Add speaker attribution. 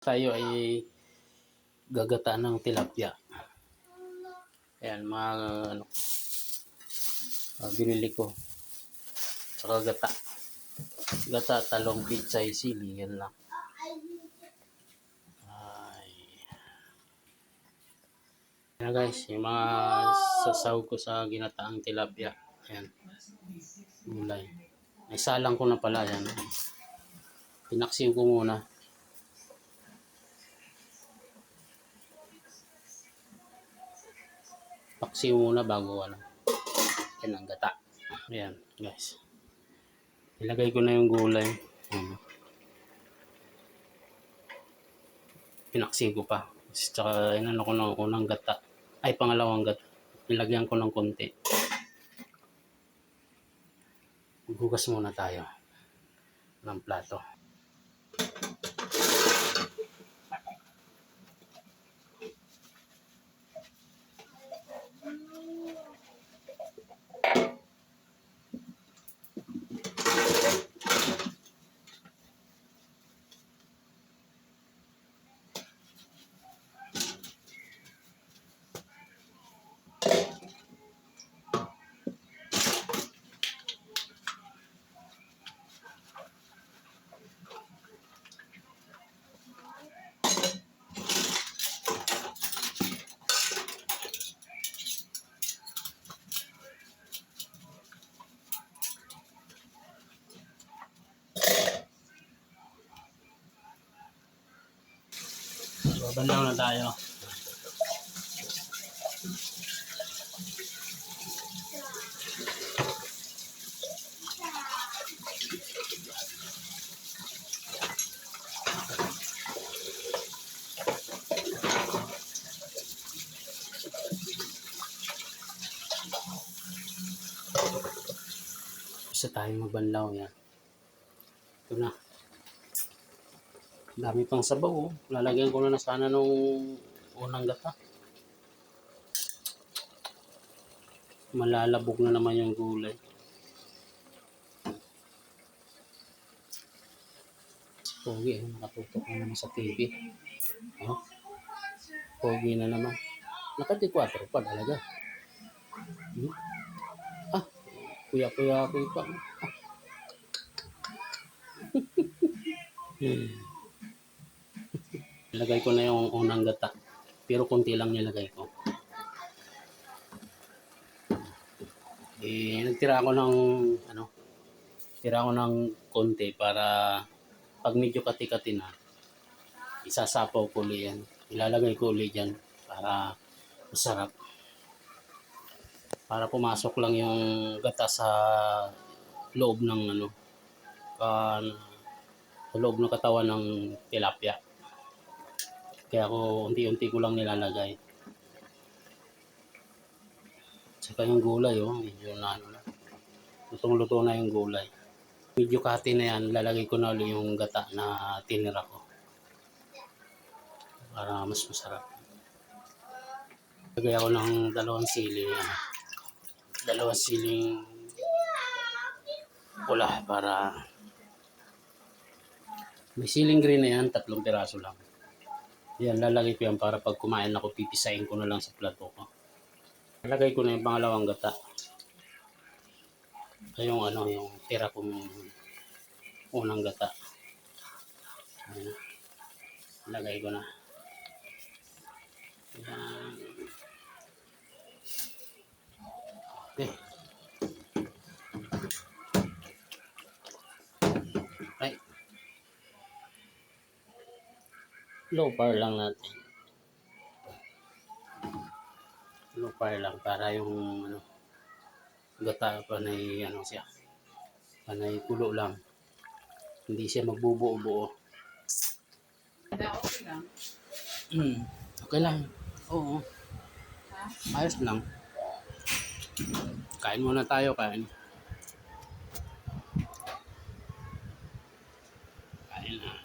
Speaker 1: Tayo ay gagata ng tilapia. Ayan, mga ano, binili ko. Saka gata. Gata, talong, pitsay, sili. Yan lang. Ay. Ayan guys, yung mga sasaw ko sa ginataang tilapia. Ayan. Gulay. Ay, salang ko na pala yan. Pinaksin ko muna. Paksiw muna bago ano. Yan ang gata. Ayan guys. Ilagay ko na yung gulay. Ayan. Pinaksin ko pa. Tsaka inano ko ng unang gata. Ay, pangalawang gata. Nilagyan ko ng konti. Gugas muna tayo ng plato. Babanlaw na tayo. Isa tayo magbanlaw yan. Ito na. Dami pang sabaw oh. Lalagyan ko na sana nung unang gata. Malalabog na naman yung gulay. Pogi, nakatutok na naman sa TV. Oh. Pogi na naman. Naka-4 pa talaga. Ah, kuya-kuya ako pa. Nilagay ko na yung unang gata. Pero konti lang nilagay ko. Nagtira ako ng tira ako ng konti para pag medyo kati-kati na, isasapaw ko ulit yan. Ilalagay ko ulit dyan para masarap. Para pumasok lang yung gata sa loob ng sa loob ng katawan ng tilapia. Kaya ako unti-unti ko lang nilalagay. Saka yung gulay medyo lutong-luto na yung gulay. Medyo kati na yan, lalagay ko na ulit yung gata na tinira ko. Para mas masarap. Lagay ako ng 2 sili. 2 siling pula para may siling green na yan, 3 piraso lang. Yan, lalagay ko yan para pag kumain ako, pipisain ko na lang sa plato ko. Lalagay ko na yung pangalawang gata. Yung yung tira kong unang gata. Ayan. Lagay ko na. Ayan. Okay. Right. Low power lang natin. Low power lang para yung gata panay siya. Panay kulo lang. Hindi siya magbubuo-buo.
Speaker 2: Okay lang.
Speaker 1: Okay lang. Oo. Ayos lang. Kain muna tayo, kain.